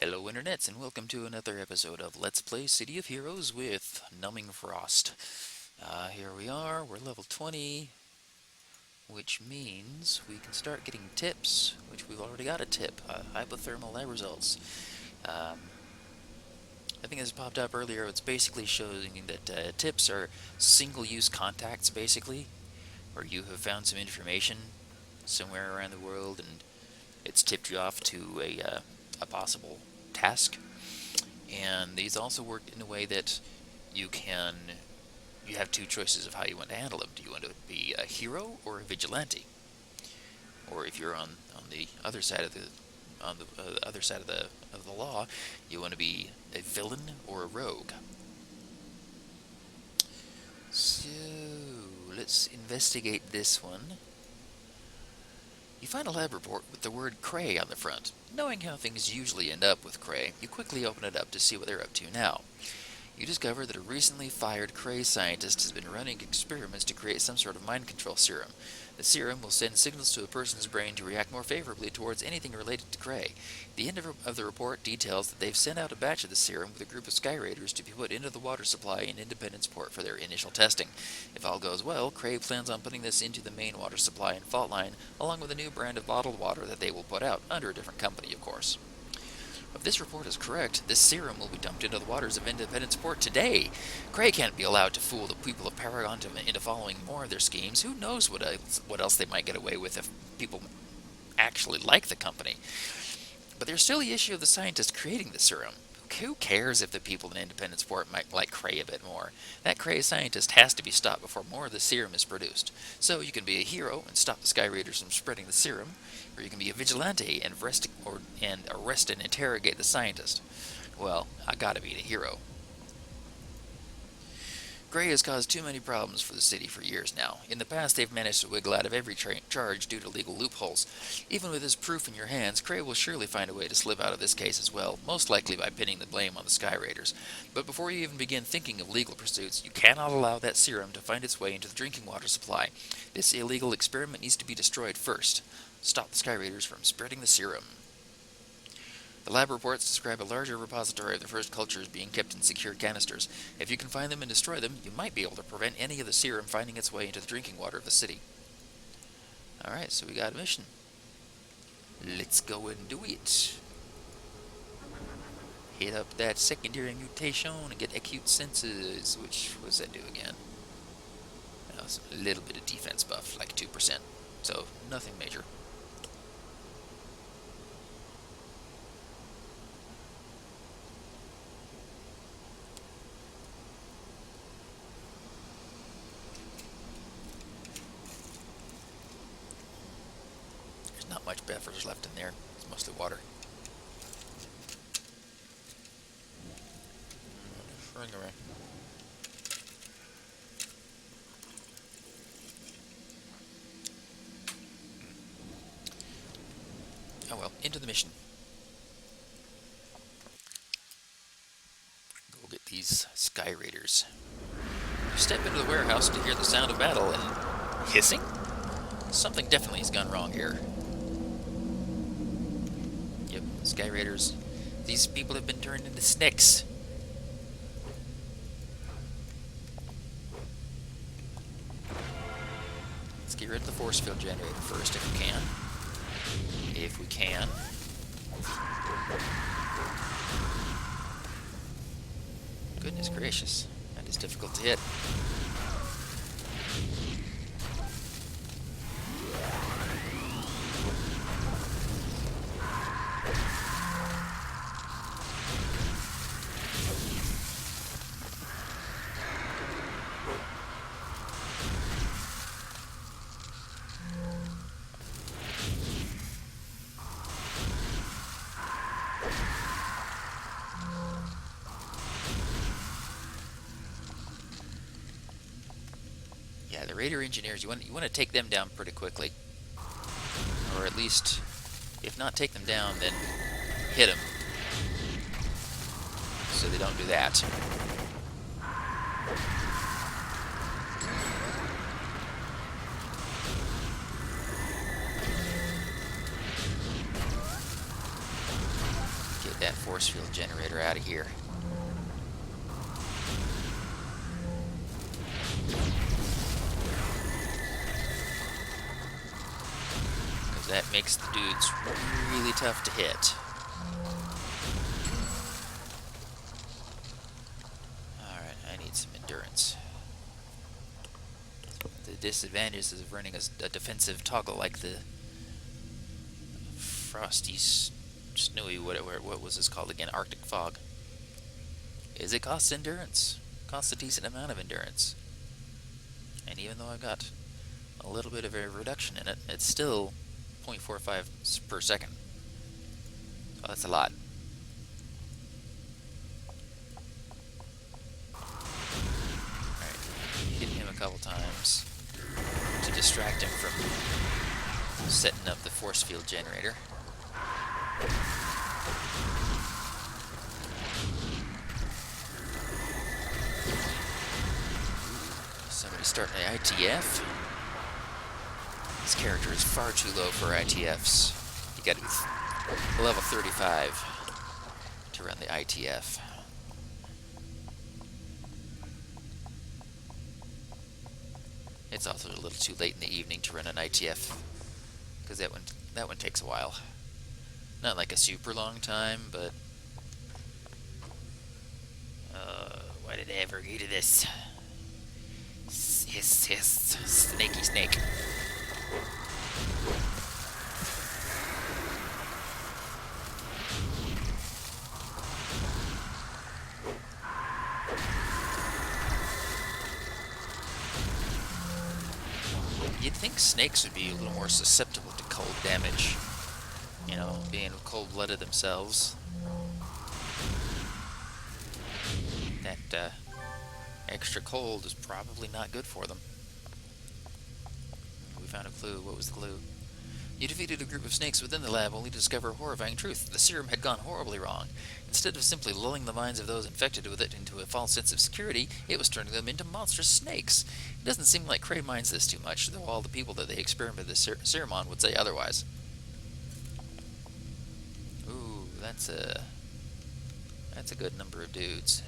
Hello Internets and welcome to another episode of Let's Play City of Heroes with Numbing Frost. Here we are, we're level 20, which means we can start getting tips, which we've already got a tip, hypothermal lab results. I think this popped up earlier. It's basically showing that tips are single-use contacts, basically, where you have found some information somewhere around the world and it's tipped you off to a possible task. And these also work in a way that you have two choices of how you want to handle them. Do you want to be a hero or a vigilante? Or if you're on the other side of the law, you want to be a villain or a rogue. So let's investigate this one. You find a lab report with the word Cray on the front. Knowing how things usually end up with Cray, you quickly open it up to see what they're up to now. You discover that a recently fired Cray scientist has been running experiments to create some sort of mind control serum. The serum will send signals to a person's brain to react more favorably towards anything related to Cray. The end of the report details that they've sent out a batch of the serum with a group of Sky Raiders to be put into the water supply in Independence Port for their initial testing. If all goes well, Cray plans on putting this into the main water supply and fault line, along with a new brand of bottled water that they will put out, under a different company, of course. If this report is correct, this serum will be dumped into the waters of Independence Port today. Cray can't be allowed to fool the people of Paragon into following more of their schemes. Who knows what else they might get away with if people actually like the company. But there's still the issue of the scientist creating the serum. Who cares if the people in Independence Port might like Cray a bit more? That Cray scientist has to be stopped before more of the serum is produced. So you can be a hero and stop the Sky Raiders from spreading the serum, or you can be a vigilante and arrest and interrogate the scientist. Well, I gotta be the hero. Gray has caused too many problems for the city for years now. In the past, they've managed to wiggle out of every charge due to legal loopholes. Even with this proof in your hands, Gray will surely find a way to slip out of this case as well, most likely by pinning the blame on the Sky Raiders. But before you even begin thinking of legal pursuits, you cannot allow that serum to find its way into the drinking water supply. This illegal experiment needs to be destroyed first. Stop the Sky Raiders from spreading the serum. The lab reports describe a larger repository of the first cultures being kept in secure canisters. If you can find them and destroy them, you might be able to prevent any of the serum finding its way into the drinking water of the city. Alright, so we got a mission. Let's go and do it. Hit up that secondary mutation and get acute senses. Which, what does that do again? Well, it's a little bit of defense buff, like 2%. So, nothing major. Not much buffers left in there. It's mostly water. Ring around. Oh well, into the mission. Go get these Sky Raiders. You step into the warehouse to hear the sound of battle and hissing? Something definitely has gone wrong here. Yep, Sky Raiders. These people have been turned into snakes. Let's get rid of the force field generator first if we can. If we can. Goodness gracious, that is difficult to hit. Yeah, the Raider engineers, you want to take them down pretty quickly. Or at least, if not take them down, then hit them. So they don't do that. that force field generator out of here. Because that makes the dudes really tough to hit. Alright, I need some endurance. The disadvantages of running a defensive toggle like the frosty, snowy, what was this called again? Arctic fog. Is it costs endurance? Costs a decent amount of endurance. And even though I've got a little bit of a reduction in it, it's still 0.45 per second. So that's a lot. Alright, hit him a couple times to distract him from setting up the force field generator. Somebody's starting an ITF. This character is far too low for ITFs. You gotta be level 35 to run the ITF. It's also a little too late in the evening to run an ITF, because that one takes a while. Not like a super long time, but why did I ever agree to this? Hiss, snaky snake. You'd think snakes would be a little more susceptible to cold damage. You know, being cold-blooded themselves. That extra cold is probably not good for them. We found a clue. What was the clue? You defeated a group of snakes within the lab only to discover a horrifying truth. The serum had gone horribly wrong. Instead of simply lulling the minds of those infected with it into a false sense of security, it was turning them into monstrous snakes. It doesn't seem like Cray minds this too much, though all the people that they experimented the serum on would say otherwise. Ooh, that's a good number of dudes.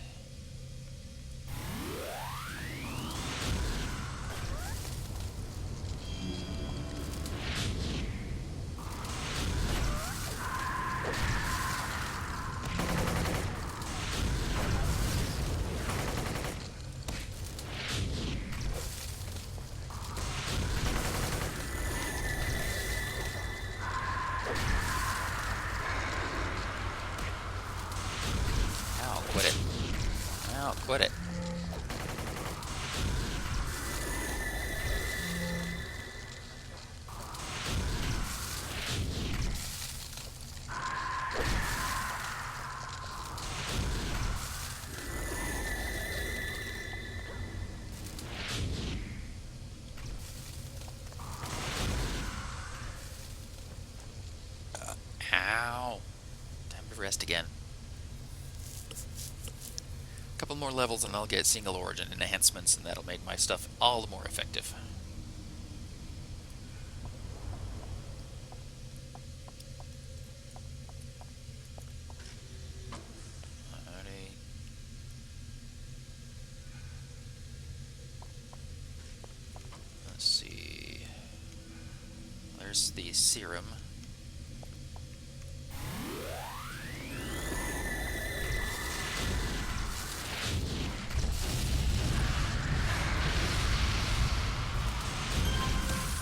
Quit it. Ow. Time to rest again. Couple more levels and I'll get single origin enhancements, and that'll make my stuff all the more effective. Alrighty. Let's see. There's the serum.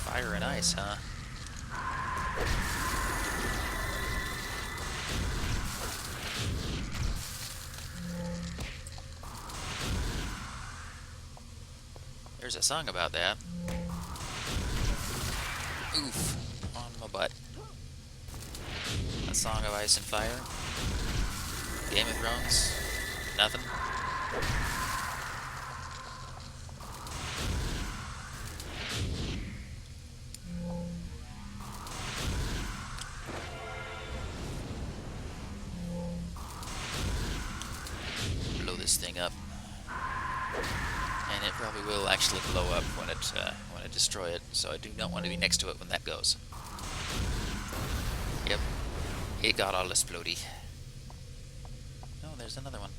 Fire and ice, huh? There's a song about that. Oof, on my butt. A Song of Ice and Fire. Game of Thrones. Nothing. This thing up, and it probably will actually blow up when I destroy it. So I do not want to be next to it when that goes. Yep, it got all explodey. there's another one.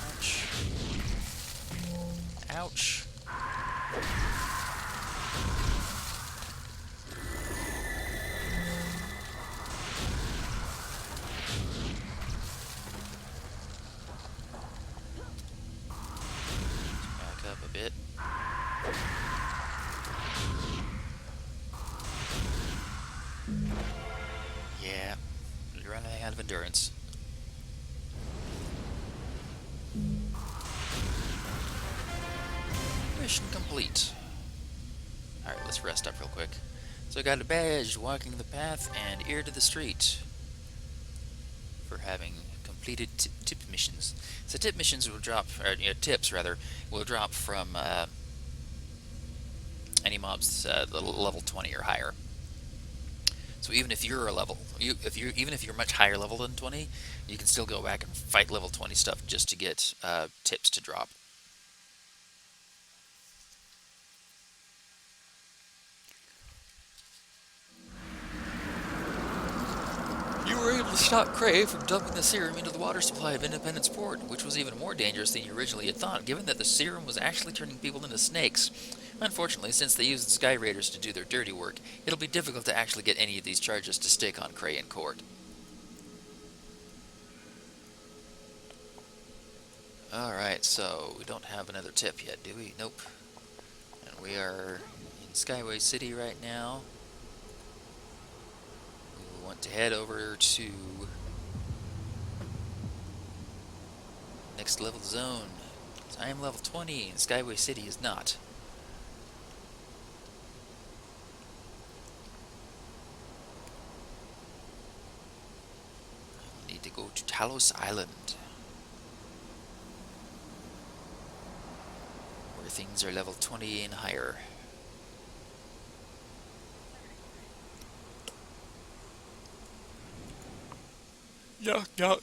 Ouch. Ouch. Back up a bit. Yeah, you're running out of endurance. Mission complete. Alright, let's rest up real quick. So I got a badge, walking the path, and ear to the street for having completed tip missions. So tip missions will drop, or tips rather, will drop from any mobs level 20 or higher. So even if you're even if you're much higher level than 20, you can still go back and fight level 20 stuff just to get tips to drop. You were able to stop Cray from dumping the serum into the water supply of Independence Port, which was even more dangerous than you originally had thought, given that the serum was actually turning people into snakes. Unfortunately, since they used the Sky Raiders to do their dirty work, it'll be difficult to actually get any of these charges to stick on Cray in court. Alright, so we don't have another tip yet, do we? Nope. And we are in Skyway City right now. We want to head over to next level zone. I am level 20 and Skyway City is not. I need to go to Talos Island, where things are level 20 and higher. Yuck, yuck.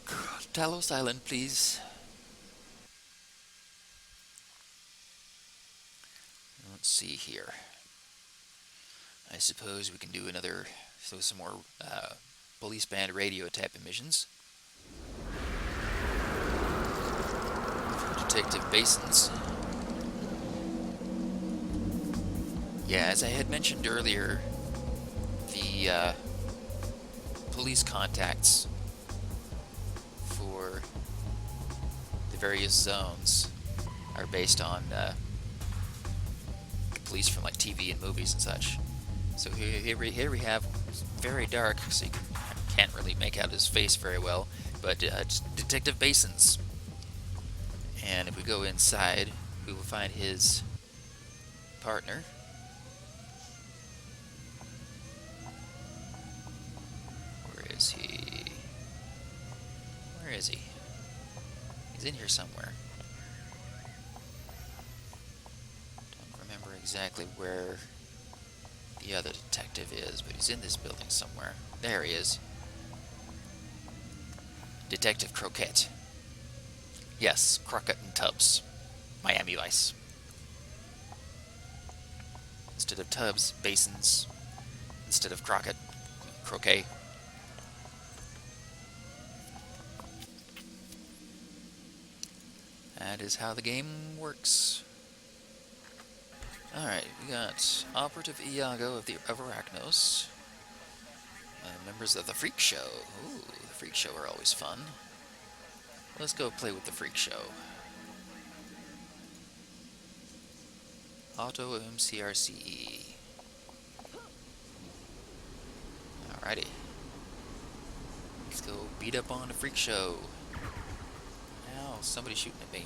Talos Island, please. Let's see here. I suppose we can do some more police band radio type of missions. Detective Basins. Yeah, as I had mentioned earlier, the police contacts for the various zones are based on police from like TV and movies and such. So here we have very dark, so you can't really make out his face very well, but Detective Basins. And if we go inside, we will find his partner. Where is he? Where is he? He's in here somewhere. Don't remember exactly where the other detective is, but he's in this building somewhere. There he is. Detective Croquette. Yes, Crockett and Tubbs. Miami Vice. Instead of Tubbs, Basins. Instead of Crockett, Croquet. That is how the game works. Alright, we got Operative Iago of Arachnos. Members of the Freak Show. Ooh, the Freak Show are always fun. Let's go play with the Freak Show. Auto MCRCE. Alrighty. Let's go beat up on the Freak Show. Ow, somebody's shooting at me.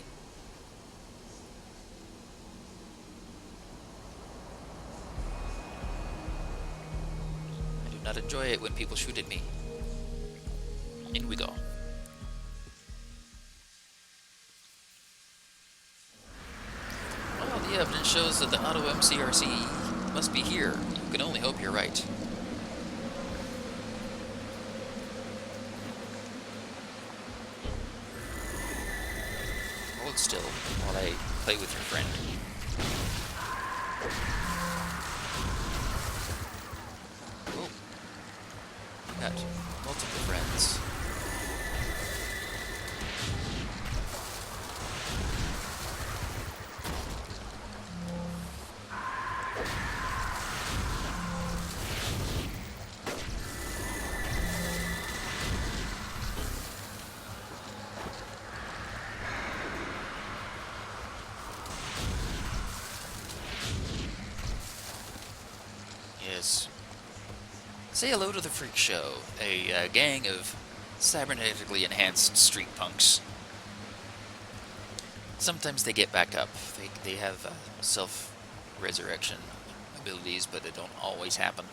I do not enjoy it when people shoot at me. In we go. Well, the evidence shows that the Auto MCRC must be here. You can only hope you're right. still while I play with your friend. Oh, we got multiple friends. Yes. Say hello to the Freak Show, a gang of cybernetically enhanced street punks. Sometimes they get back up. They have self-resurrection abilities, but they don't always happen.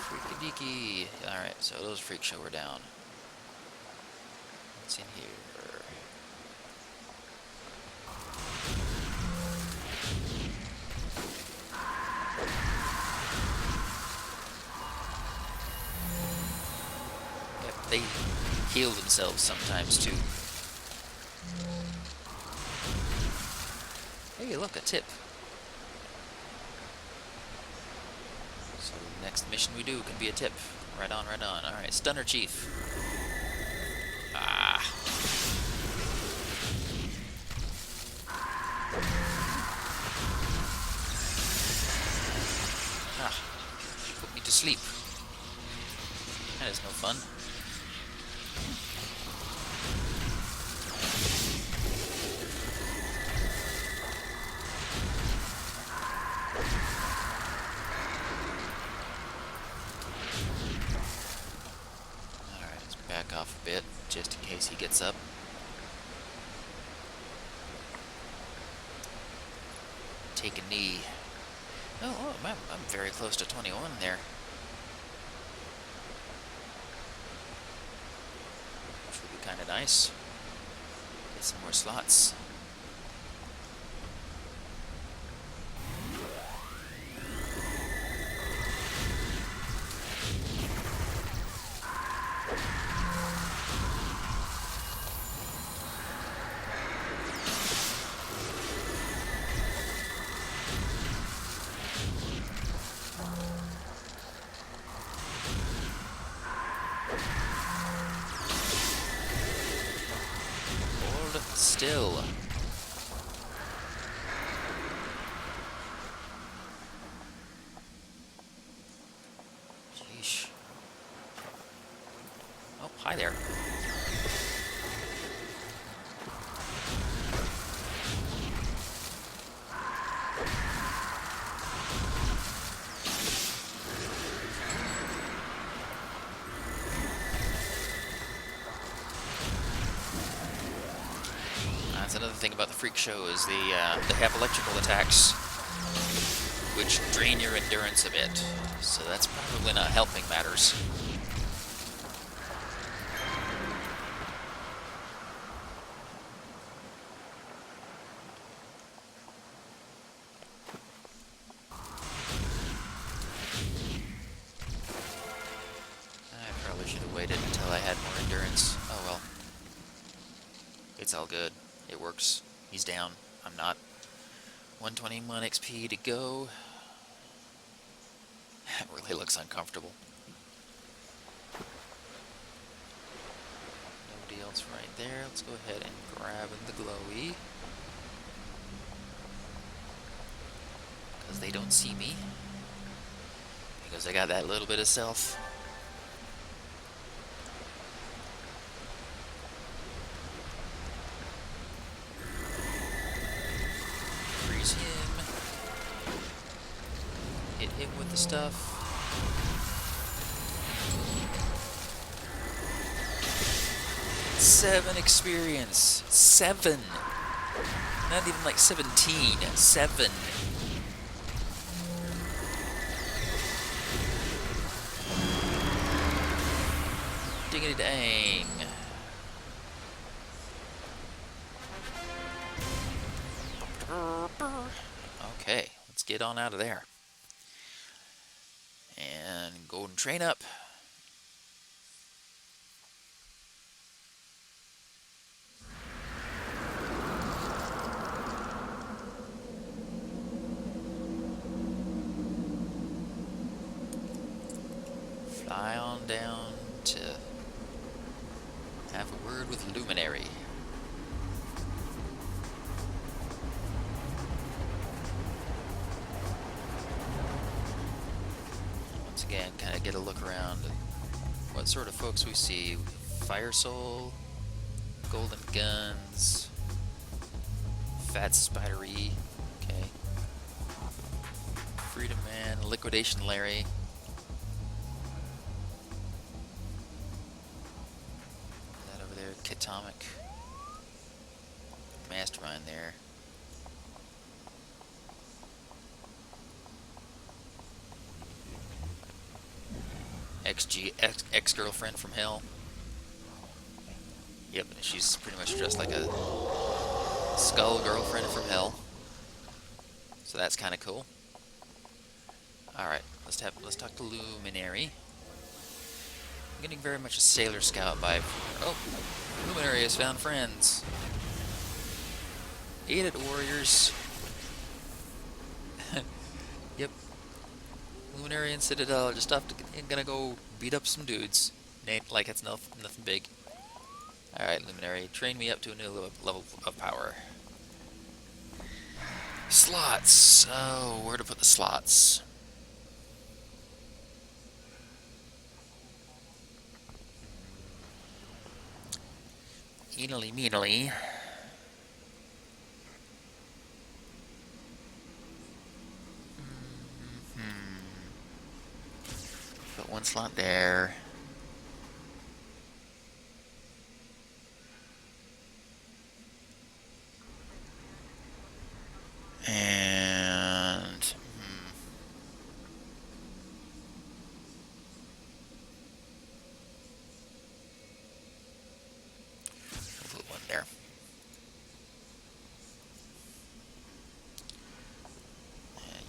Freaky-deaky. Alright, so those Freak Show are down. What's in here? Yep, they heal themselves sometimes too. Hey, look, a tip. So the next mission we do can be a tip. Right on, right on. Alright, Stunner Chief. Ah. Ah. Put me to sleep. That is no fun. Alright, let's back off a bit, just in case he gets up. Take a knee. Oh, I'm very close to 21 there. Which would be kind of nice. Get some more slots. Still. Sheesh. Oh, hi there. That's another thing about the Freak Show is they have electrical attacks, which drain your endurance a bit. So that's probably not helping matters. I probably should have waited until I had more endurance. Oh well. It's all good. It works. He's down. I'm not. 121 XP to go. That really looks uncomfortable. Nobody else right there. Let's go ahead and grab the glowy. Because they don't see me. Because I got that little bit of self. Freeze him. Hit him with the stuff. Seven experience. 7. Not even like 17. 7. Diggity dang. Okay, let's get on out of there. And golden train up. Fly on down to have a word with Luminary. Once again, kind of get a look around what sort of folks we see. Fire Soul, Golden Guns, Fat Spidery, okay. Freedom Man, Liquidation Larry. That over there, Katomic. Mastermind there. Ex-girlfriend from hell. Yep, she's pretty much dressed like a skull girlfriend from hell. So that's kind of cool. Alright, let's talk to Luminary. I'm getting very much a Sailor Scout vibe. Oh, Luminary has found friends. Eat it, warriors. Yep. Luminary and Citadel are just gonna go beat up some dudes. Like it's nothing big. Alright, Luminary, train me up to a new level of power. Slots. Oh, where to put the slots? Eanily meanily. Put one slot there. And we'll put one there.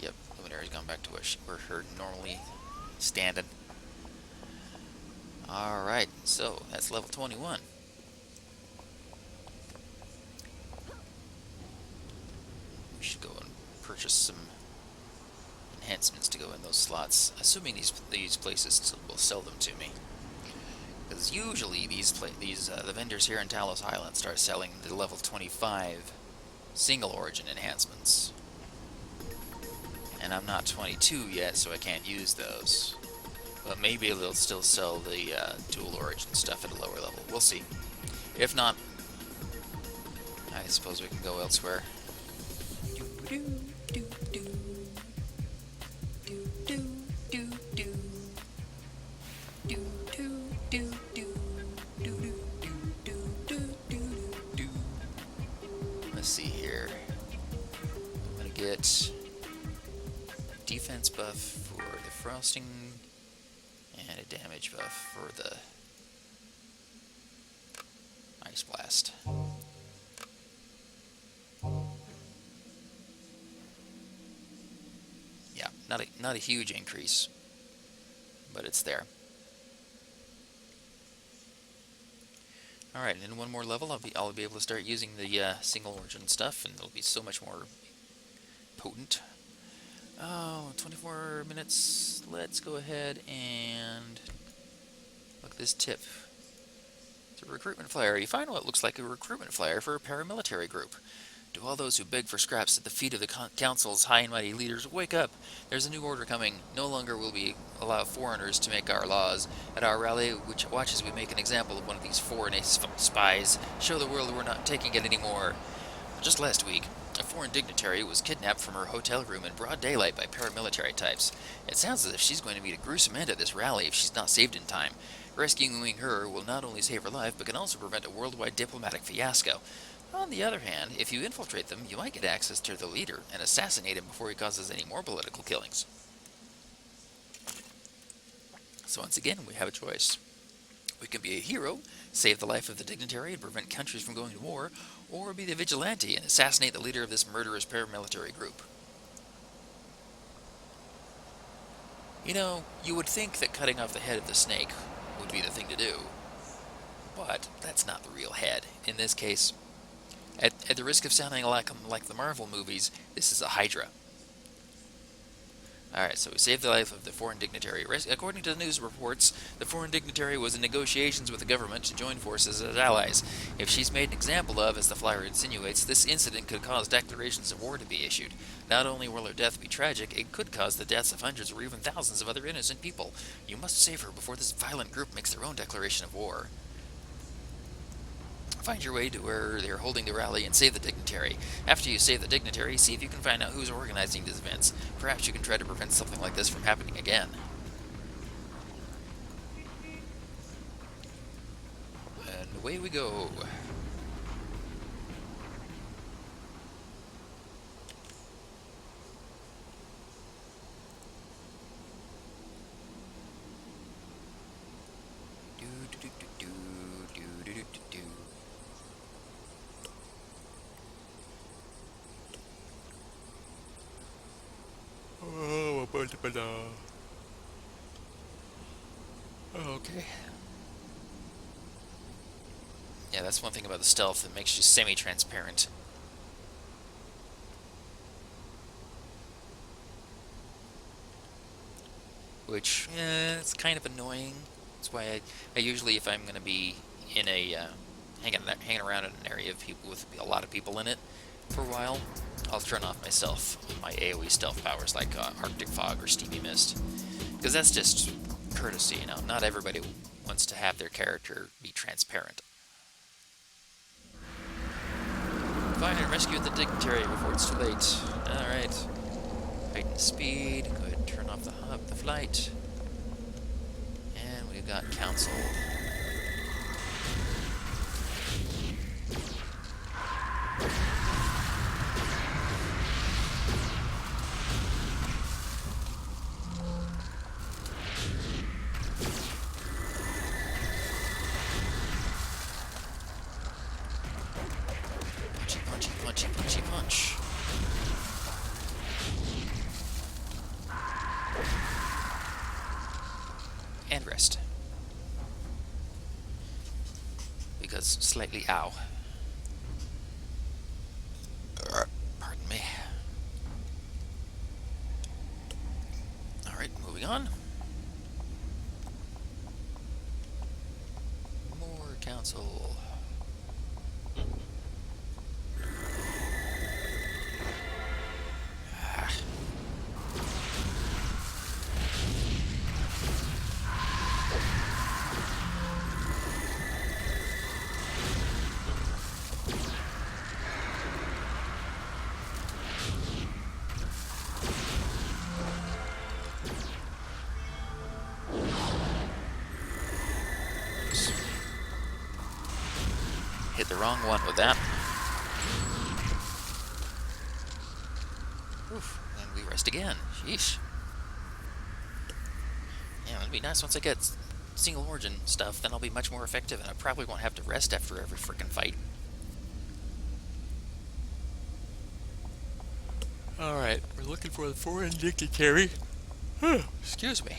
Yep, Luminary's gone back to where her normally standing. Alright, so that's level 21. We should go and purchase some enhancements to go in those slots, assuming these places will sell them to me. Because usually the vendors here in Talos Island start selling the level 25 single origin enhancements. And I'm not 22 yet, so I can't use those. But maybe they'll still sell the dual origin stuff at a lower level. We'll see. If not, I suppose we can go elsewhere. Let's see here. I'm gonna get defense buff for the frosting and a damage buff for the ice blast. Yeah, not a huge increase, but it's there. All right, and in one more level, I'll be able to start using the single origin stuff, and it'll be so much more potent. Oh, 24 minutes. Let's go ahead and look at this tip. It's a recruitment flyer. You find what looks like a recruitment flyer for a paramilitary group. To all those who beg for scraps at the feet of the council's high and mighty leaders, wake up! There's a new order coming. No longer will we allow foreigners to make our laws. At our rally, which watches we make an example of one of these foreign spies, show the world we're not taking it anymore. Just last week, a foreign dignitary was kidnapped from her hotel room in broad daylight by paramilitary types. It sounds as if she's going to meet a gruesome end at this rally if she's not saved in time. Rescuing her will not only save her life, but can also prevent a worldwide diplomatic fiasco. On the other hand, if you infiltrate them, you might get access to their leader and assassinate him before he causes any more political killings. So once again, we have a choice. We can be a hero, save the life of the dignitary and prevent countries from going to war, or be the vigilante and assassinate the leader of this murderous paramilitary group. You know, you would think that cutting off the head of the snake would be the thing to do, but that's not the real head. In this case, at the risk of sounding like the Marvel movies, this is a Hydra. Alright, so we saved the life of the foreign dignitary. According to the news reports, the foreign dignitary was in negotiations with the government to join forces as allies. If she's made an example of, as the flyer insinuates, this incident could cause declarations of war to be issued. Not only will her death be tragic, it could cause the deaths of hundreds or even thousands of other innocent people. You must save her before this violent group makes their own declaration of war. Find your way to where they're holding the rally and save the dignitary. After you save the dignitary, see if you can find out who's organizing these events. Perhaps you can try to prevent something like this from happening again. And away we go. Okay. Yeah, that's one thing about the stealth. It makes you semi-transparent. Which, it's kind of annoying. That's why I usually, if I'm going to be in a, hanging around in an area of people with a lot of people in it for a while, I'll turn off my AoE stealth powers like Arctic Fog or Steamy Mist. Because that's just courtesy, you know. Not everybody wants to have their character be transparent. Find and rescue the dignitary before it's too late. Alright. Heighten speed. Go ahead and turn off the flight. And we've got council. Punchy punch. And rest. Because slightly ow. Pardon me. Alright, moving on. More council. Hit the wrong one with that. Oof, and we rest again. Sheesh. Yeah, it'd be nice once I get single origin stuff, then I'll be much more effective, and I probably won't have to rest after every frickin' fight. Alright, we're looking for the foreign dignitary. Excuse me.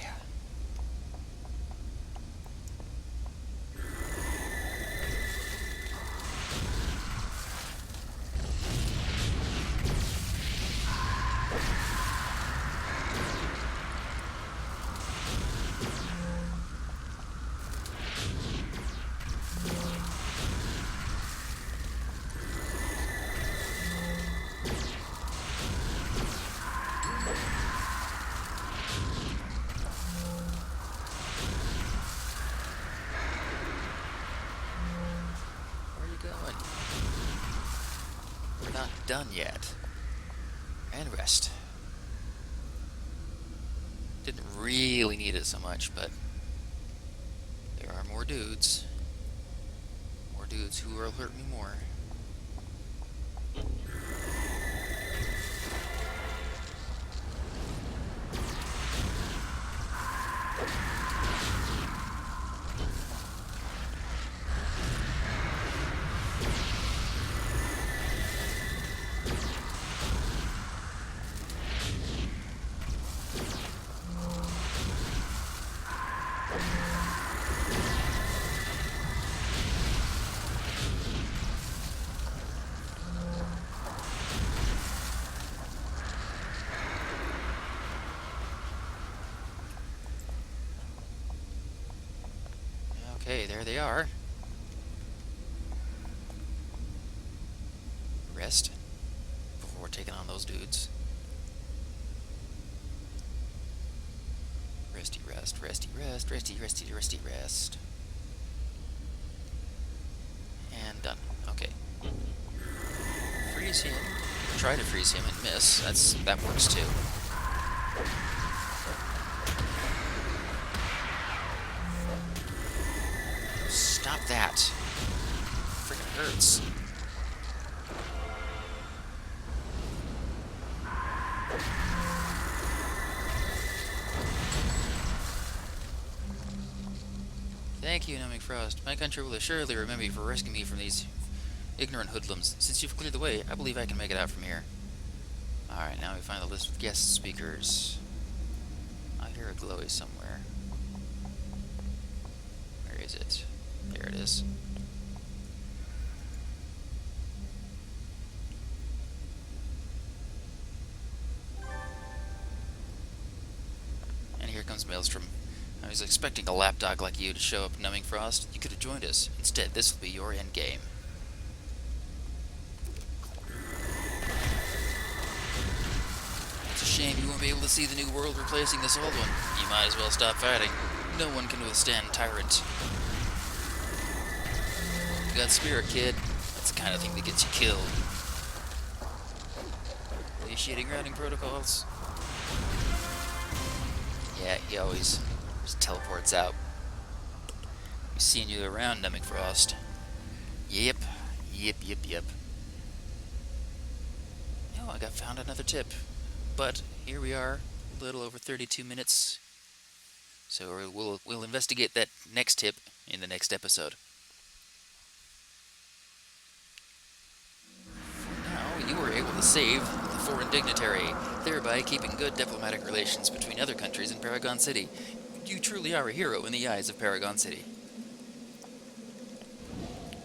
Not done yet. And rest. Didn't really need it so much, but there are more dudes. More dudes who will hurt me more. Okay, there they are. Rest before taking on those dudes. Resty rest, resty rest, resty rest. And done. Okay. Freeze him. Try to freeze him and miss. That works too. Stop that. Freaking hurts. Thank you, Numbing Frost. My country will assuredly remember you for rescuing me from these ignorant hoodlums. Since you've cleared the way, I believe I can make it out from here. Alright, now we find the list of guest speakers. I hear a glowy somewhere. Where is it? There it is. And here comes Maelstrom. I was expecting a lapdog like you to show up, Numbing Frost. You could have joined us. Instead, this will be your end game. It's a shame you won't be able to see the new world replacing this old one. You might as well stop fighting. No one can withstand tyrant. You got spirit, kid. That's the kind of thing that gets you killed. Initiating routing protocols. Yeah, he always just teleports out. Be seeing you around, Numbing Frost. Yep. Oh, I found another tip. But here we are, a little over 32 minutes. So we'll investigate that next tip in the next episode. For now, you were able to save the foreign dignitary, thereby keeping good diplomatic relations between other countries in Paragon City. You truly are a hero in the eyes of Paragon City.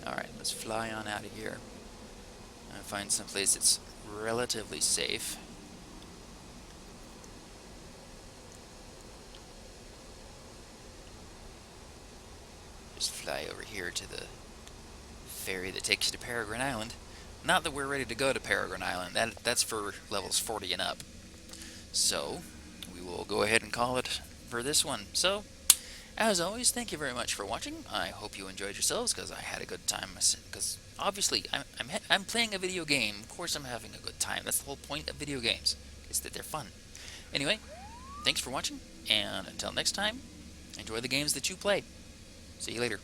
Alright, let's fly on out of here and find some place that's relatively safe. Just fly over here to the ferry that takes you to Paragon Island. Not that we're ready to go to Paragon Island. That's for levels 40 and up. So, we will go ahead and call it for this one. So, as always, thank you very much for watching. I hope you enjoyed yourselves, because I had a good time. Because obviously, I'm playing a video game. Of course I'm having a good time. That's the whole point of video games, is that they're fun. Anyway, thanks for watching, and until next time, enjoy the games that you play. See you later.